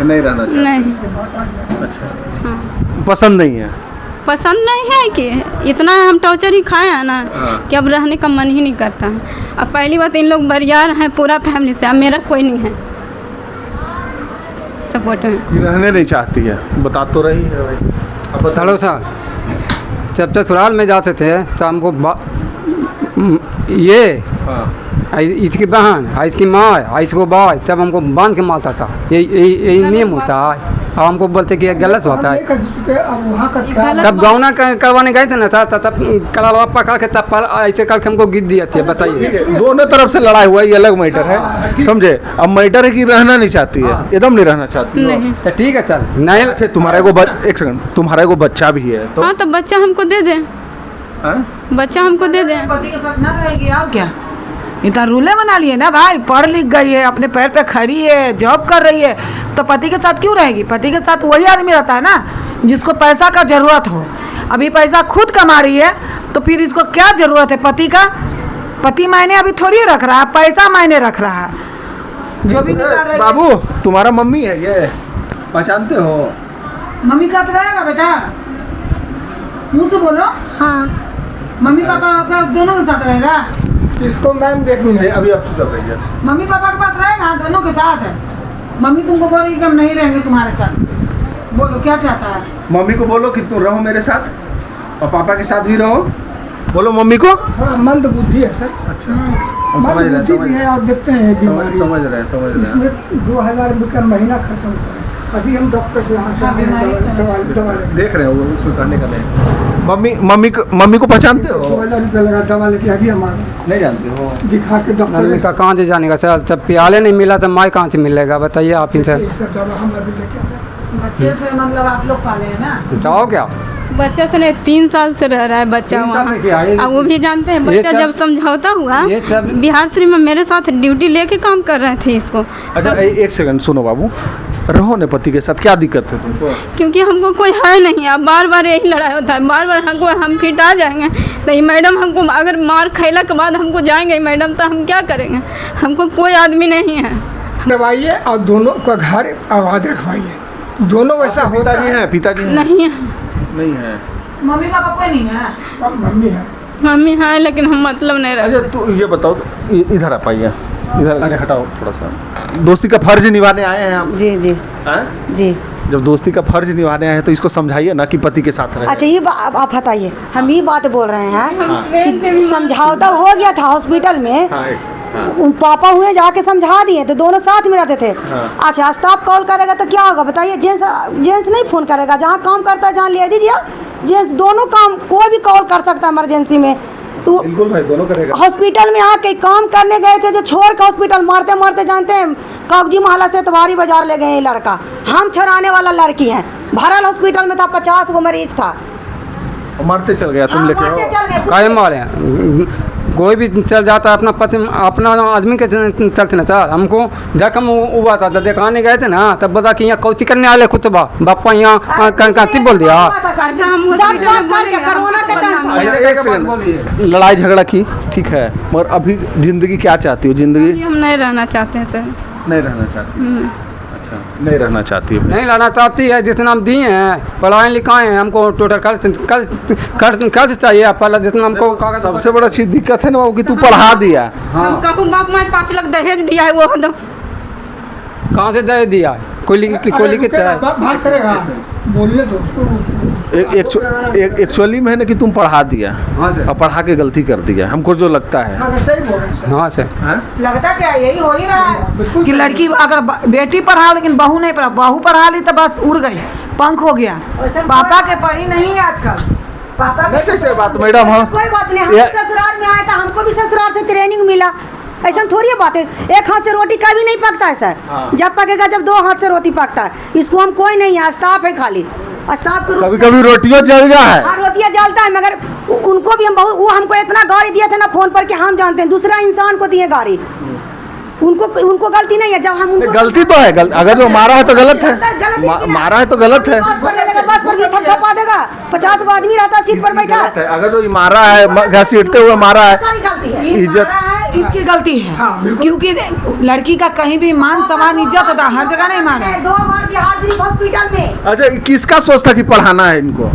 नहीं रहना चाहते? नहीं। अच्छा, हाँ। पसंद नहीं है? पसंद नहीं है कि इतना हम टॉर्चर ही खाए हैं ना हाँ। कि अब रहने का मन ही नहीं करता है। अब पहली बात इन लोग बरियार हैं पूरा फैमिली से, अब मेरा कोई नहीं है सपोर्ट में। ये रहने नहीं चाहती है, बता तो रही है भाई। अब बता। हेलो सर, जब ससुराल में जाते थे तो हमको ये हाँ। इसकी बहन इसकी माँ इसको बाय तब हमको बांध के मारता था। यही नियम होता है। अब हमको बोलते कि ये गलत होता है। तब गौना करवाने गए थे ना तब कलावा पकड़ के तब ऐसे करके हमको गिर दिए थे। बताइए, दोनों तरफ से लड़ाई हुआ, ये अलग मैटर है, समझे? अब मैटर है कि रहना नहीं चाहती है, एकदम नहीं रहना चाहती है। नहीं। तो ठीक है चल नहीं। अच्छा, तुम्हारा एक सेकंड, तुम्हारा को बच्चा भी है तो? हाँ तो बच्चा हमको दे दें, बच्चा हमको दे दें। पति के साथ ना रहेगी और क्या? इतना रूले बना लिए ना भाई, पढ़ लिख गई है, अपने पैर पे खड़ी है, जॉब कर रही है, तो पति के साथ क्यों रहेगी? पति के साथ वही आदमी रहता है ना जिसको पैसा का ज़रूरत हो। अभी पैसा खुद कमा रही है तो फिर इसको क्या ज़रूरत है पति का? पति मायने अभी थोड़ी रख रहा है, पैसा मायने रख रहा है। जो भी निकाल रही है। बाबू, तुम्हारा मम्मी है ये, पहचानते हो? मम्मी साथ रहेगा बेटा, मुँह से बोलो। हाँ। मम्मी पापा आपका दोनों के साथ रहेगा? इसको मैम देखूंगी। अभी आप चुप रहिए है। मम्मी पापा के पास रहेगा दोनों के साथ है? मम्मी तुमको बोल रही कि हम नहीं रहेंगे तुम्हारे साथ, बोलो क्या चाहता है? मम्मी को बोलो कि तुम रहो मेरे साथ और पापा के साथ भी रहो। बोलो मम्मी को। थोड़ा मंद बुद्धि है सर। अच्छा, मंद समझ रहे बुद्धि भी है और देखते हैं ये बीमारी। समझ रहे हैं। इसमें 2000 रुपये का महीना खर्च होता है। अभी हम डॉक्टर से यहाँ से दवा देख रहे हो, उसमें करने का नहीं। मम्मी को पहचानते हो? 2000 रुपये लगा दवा लेके अभी हमारा नहीं जानते हो? दिखा के डॉक्टर मम्मी का कहाँ से जानेगा सर? जब प्याले नहीं मिला तो माँ कहाँ से मिलेगा? बताइए आप ही सर। सब दवा हम अभी लेके आए। बच्चे से मतलब आप लोग पाले हैं ना? जाओ क्या? बच्चा से नहीं 3 साल से रह रहा है बच्चा 3 साल वहाँ। से क्या है? अब वो भी जानते हैं, ये बच्चा सब- जब समझौता हुआ ये सब- बिहार शरीफ में मेरे साथ ड्यूटी लेके काम कर रहे थे इसको। अच्छा, एक सेकंड सुनो बाबू, रहो ने पति के साथ, क्या दिक्कत है तुमको? क्योंकि हमको कोई है नहीं, अब बार बार यही लड़ाई होता है, बार बार हम फिट आ जाएंगे तो ये मैडम हमको अगर मार खैला के बाद हमको जाएंगे मैडम तो हम क्या करेंगे? हमको कोई आदमी नहीं है। दवाइए और दोनों का घर आवाज रखवाइए। दोनों वैसा होता पिताजी है। हैं? पिताजी हैं? नहीं है, नहीं है। मम्मी पापा कोई नहीं है? मम्मी है। मम्मी है लेकिन हम मतलब नहीं रहे। अच्छा, तो ये बताओ तो, इधर आ पाइए, इधर आगे हटाओ थोड़ा सा। दोस्ती का फर्ज निभाने आए हैं आप? जी जी हैं? जी। जब दोस्ती का फर्ज निभाने आए हैं तो इसको समझाइए ना कि पति के साथ रहे। अच्छा, ये आप बताइए, हम ये बात बोल रहे हैं ट्रेन पे भी कि समझौता हो गया था हॉस्पिटल में। हाँ, उन पापा हुए जाके समझा दिए तो दोनों साथ में रहते थे। हाँ। अच्छा, स्टाफ कॉल करेगा तो क्या होगा बताइए? जेंट्स नहीं फ़ोन करेगा? जहाँ काम करता है, जहाँ ले दीजिए, जेंट्स दोनों काम, कोई भी कॉल कर सकता है इमरजेंसी में। तो बिल्कुल भाई, दोनों करेगा। हॉस्पिटल में आके काम करने गए थे जो छोड़ के हॉस्पिटल मारते मारते जानते हैं कागजी मोहल्ला से इतवारी बाजार ले गए। ये लड़का हम छुड़ाने वाला लड़की है, भरल हॉस्पिटल में था, 50 गो मरीज था। मारते चल गया, तुम हाँ, लेके मारते आओ। चल गए। काहे मारे हैं? कोई भी चल जाता है अपना पति अपना आदमी के चलते ना सर। हमको जखम हुआ था तो दिखाने गए थे ना, तब बोला कि यहाँ कौची करने आले कुतबा बापा यहाँ कंती बोल दिया। कोरोना के टाइम था। अच्छा, एक सेकंड, लड़ाई झगड़ा की ठीक है, मगर अभी जिंदगी क्या चाहती हो? जिंदगी हम नहीं रहना चाहते हैं सर। नहीं रहना चाहती। अच्छा, नहीं रहना चाहती है। नहीं लाना चाहती है, जितना हम दिए हैं पढ़ाए लिखाए हैं, हमको टोटल खर्च चाहिए पहले जितना हमको कागज। सबसे बड़ा चीज दिक्कत है ना बाबू कि तू पढ़ा दिया। हम कहूँ बाप माँ 5 लाख दहेज दिया है वो हम कहाँ से दे दिया? कोयली के तहत बात करेगा, बोलने दो उसको। एक्चुअली में है ना कि तुम पढ़ा दिया हाँ सर। और पढ़ा के गलती कर दिया, हमको जो लगता है। हाँ, सही बोल रहे हैं सर। हाँ सर। लगता क्या है? यही हो ही रहा है बिल्कुल कि लड़की अगर बेटी पढ़ाओ लेकिन बहू नहीं पढ़ा, बहू पढ़ा ली तो बस उड़ गई, पंख हो गया। पापा के पढ़ी नहीं है आजकल। पापा नहीं, कैसे बात मैडम? हाँ, कोई बात नहीं, हम ससुराल में आए तो हमको भी ससुराल से ट्रेनिंग मिला। ऐसा थोड़ी बात है, एक हाथ से रोटी कभी नहीं पकता है सर। हाँ। जब पकेगा जब 2 हाथ से रोटी पकता है। इसको हम कोई नहीं है, स्टाफ है खाली, स्टाफ के रूप कभी से- कभी रोटियों जल जाए। हाँ, रोटियाँ जलता है, मगर उनको भी हम बहुत, वो हमको इतना गाड़ी दिया था ना फोन पर कि हम जानते हैं दूसरा इंसान को दिए गाड़ी। उनको गलती नहीं है। जब हम उनको गलती तो है, अगर जो मारा है तो गलत है, गलत है कि ना? मारा है तो गलत है। बस पर ले जाएगा, बस पर भी थपथपा देगा। 50 गो आदमी रहता है सीट पर बैठा। गलत है, अगर जो मारा है, घसीटते हुए मारा है, सारी गलती है। इज्जत इसकी गलती है। हाँ, बिल्कुल। क्योंकि लड़की का कहीं भी मान सम्मान इज्जत होता है, हर जगह नहीं माना। 2 बार अच्छा, किसका सोच था कि पढ़ाना है इनको?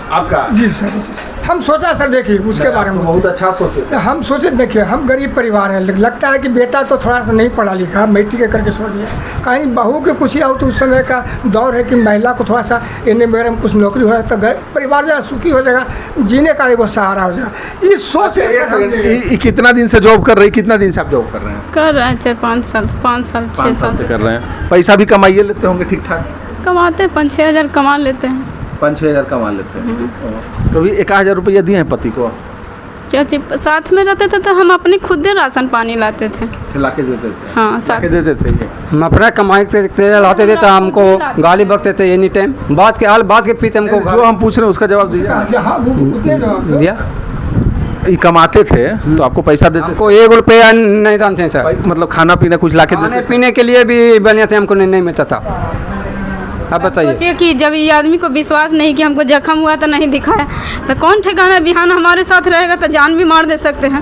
आपका? जी सर, जी सर। हम सोचा सर, देखिए उसके बारे में बहुत अच्छा सोचे। हम सोचे, देखिए हम गरीब परिवार है, लगता है कि बेटा तो थोड़ा सा नहीं पढ़ा लिखा, मैट्रिक के करके छोड़ दिया। कहीं बहू के कुछ हो तो उस समय का दौर है कि महिला को थोड़ा सा इन्हें वगैरह में कुछ नौकरी हो तो परिवार जो सुखी हो जाएगा, जीने का एक साहारा हो जाएगा। ये सोच कितना दिन से जॉब कर रही? कितना दिन से आप जॉब कर रहे हैं? कर रहे हैं 4-5 साल, 5 साल 6 साल से कर रहे हैं। पैसा भी कमाइए लेते होंगे ठीक ठाक? कमाते हैं, 5-6 हज़ार कमा लेते हैं। 5-6 हज़ार कमा लेते हैं। कभी 1,000 रुपया दिए हैं पति को? चाची साथ में रहते थे तो हम अपने खुद राशन पानी लाते थे। ला के देते थे? हाँ, साथ के देते थे ये। हम अपना कमाई से लाते थे तो हमको गाली बकते थे एनी टाइम। बात के पीछे हमको जो हम पूछ रहे हैं उसका जवाब दीजिए। हाँ, वो उतने जवाब दो। दिया। ये कमाते थे तो आपको पैसा देते हमको 1 रुपया नहीं जानते हैं सर। मतलब खाना पीना कुछ ला के खाने देते? पीने के लिए भी बढ़िया थे, हमको नहीं मिलता था। अब बताइए। सोचिए कि जब ये आदमी को विश्वास नहीं कि हमको जख्म हुआ तो नहीं दिखाया, तो कौन ठिकाना बिहान हमारे साथ रहेगा तो जान भी मार दे सकते हैं।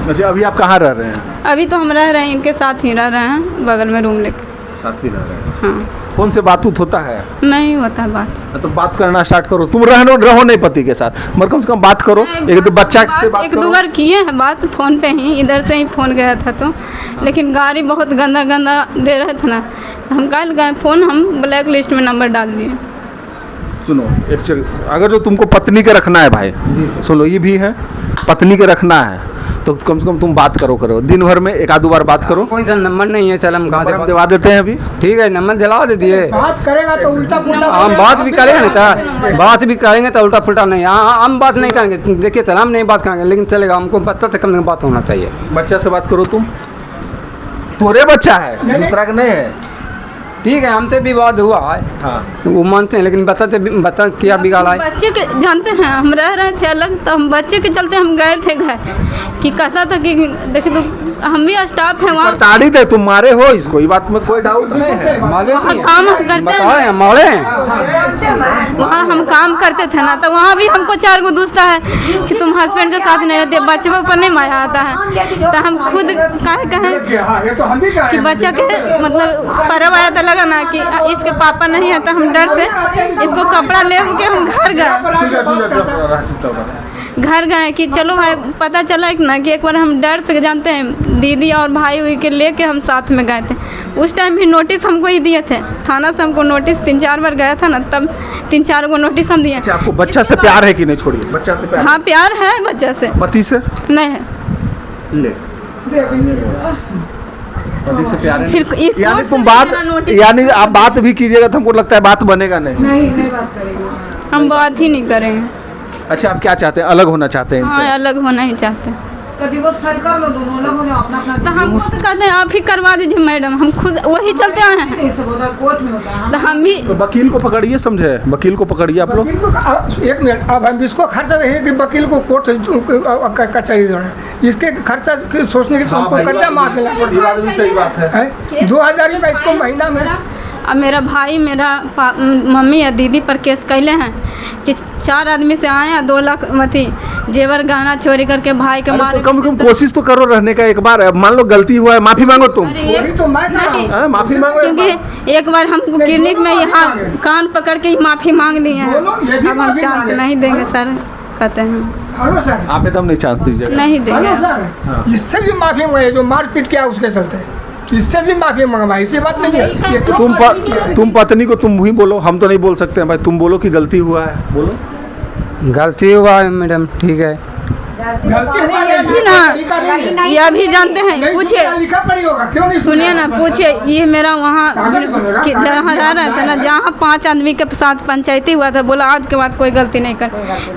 अच्छा, अभी आप कहाँ रह रहे हैं? अभी तो हम रह रहे हैं, इनके साथ ही रह रहे हैं, बगल में रूम लेके। साथ ही रह रहे हैं। हाँ, फोन से बात होता है? नहीं होता है बात। तो बात करना स्टार्ट करो। तुम रहो नहीं पति के साथ, मगर कम से कम बात करो। एक तो बच्चा से बात एक करो। 2 बार किए हैं बात फ़ोन पे ही, इधर से ही फ़ोन गया था तो, लेकिन गाड़ी बहुत गंदा दे रहे थे ना, तो हम कल गए फ़ोन, हम ब्लैक लिस्ट में नंबर डाल दिए। सुनो, अगर जो तुमको पत्नी के रखना है भाई, सुनो ये भी है, पत्नी के रखना है तो कम से कम तुम बात करो दिन भर में 1-2 बार बात करो। कोई सा नंबर नहीं है, चल हम कहाँ से दिवा देते हैं अभी। ठीक है, नंबर दिला दीजिए। बात करेगा तो उल्टा पुल्टा हम बात भी करेंगे ना, बात भी करेंगे तो उल्टा पुल्टा नहीं। हाँ, हम बात नहीं करेंगे, देखिए चल हम नहीं बात करेंगे, लेकिन चलेगा, हमको बच्चा से कम बात होना चाहिए। बच्चा से बात करो तुम, तोरे बच्चा है, दूसरा का नहीं है। ठीक है, हमसे विवाद हुआ है। हाँ, वो मानते हैं, लेकिन बच्चा क्या बिगाड़ा है? बच्चे के जानते हैं, हम रह रहे थे अलग, तो हम बच्चे के चलते हम गए थे घर, कि कहता था कि देखिए तो हम भी स्टाफ हैं वहाँ, प्रताड़ित है, तुम मारे हो इसको, ये बात में कोई डाउट नहीं है। वहाँ काम हम करते हैं, मारे वहाँ हम काम करते थे ना, तो वहाँ भी हमको 4 गो दूसता है कि तुम हस्बैंड के साथ नहीं रहते, बच्चे पर नहीं माया आता है। तो हम खुद कहें हाँ, ये तो हम भी कि बच्चा के मतलब पर्व आया तो लगा ना कि इसके पापा नहीं है, तो हम डर से इसको कपड़ा ले के हम घर गए कि चलो भाई, पता चला कि ना कि एक बार हम डर से, जानते हैं दीदी और भाई हुई के लेके हम साथ में गए थे। उस टाइम भी नोटिस हमको ही दिए थे, थाना से हमको नोटिस 3-4 बार गया था ना, तब 3-4 गो नोटिस हम दिए। अच्छा, आपको बच्चा से प्यार है कि नहीं? छोड़िए, बच्चा से प्यार? हाँ, प्यार है बच्चा से। पति से नहीं है। ले, पति से प्यार है? फिर यानी तुम बात, यानी आप बात भी कीजिएगा तो हमको लगता है बात बनेगा नहीं। नहीं बात करेंगे, हम बात ही नहीं करेंगे। अच्छा, आप क्या चाहते हैं? अलग होना चाहते हैं इनसे? हाँ, अलग होना ही चाहते हैं। डिवोर्स फाइल कर लो, दोनों अलग हो जाओ, अपना अपना। तो हम खुद कहते हैं आप ही करवा दीजिए मैडम, हम खुद वही चलते आए हैं। ये सब होता है, कोर्ट में होता है। तो हम भी तो वकील को पकड़िए, समझे? वकील को पकड़िए आप लोग। वकील को 1 मिनट, अब हम इसको खर्चा रहे कि वकील को कोर्ट कचहरी जाना, इसके खर्चा के सोचने की तो हमको कर्जा मार देना पड़ता सही बात है। है। 2000 रुपये इसको महीना में। अब मेरा भाई, मेरा मम्मी या दीदी पर केस कैले हैं कि 4 आदमी से आए हैं, 2 लाख मती जेवर गहना चोरी करके भाई के मारे। तो कम से कम कोशिश तो करो रहने का। एक बार मान लो गलती हुआ है, माफी मांगो तुम। वही तो मैं कह रहा हूँ। हाँ, माफी मांगो। क्योंकि एक बार हमको क्लिनिक में यहाँ कान पकड़ के माफ़ी मांग ली है, अब हम चांस नहीं देंगे सर, कहते हैं। हेलो सर, आप एकदम नहीं चांस दीजिएगा। नहीं हेलो देंगे। सर, इससे भी माफी मांगे, जो मारपीट किया उसके चलते, इससे भी माफी मंगवाई, ऐसी बात नहीं है। ये तुम पत्नी को तुम ही बोलो, हम तो नहीं बोल सकते हैं भाई। तुम बोलो कि गलती हुआ है, बोलो। गलती हुआ है मैडम, ठीक है। ये भी जानते हैं, पूछिए, लिखा पड़ी होगा, क्यों नहीं? सुनिए ना, पूछिए, ये मेरा वहाँ जहाँ रह रहा था ना, जहाँ 5 आदमी के साथ पंचायती हुआ था, बोला आज के बाद कोई गलती नहीं कर।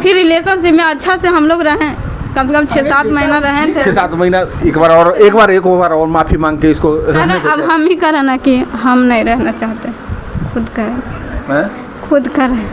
फिर रिलेशनशिप में अच्छा से हम लोग रहें, कम से कम 6-7 महीना रहे थे। 6-7 महीना। एक बार और माफी मांग के इसको रहने अब हम ही करें ना कि हम नहीं रहना चाहते, खुद करें, खुद करें।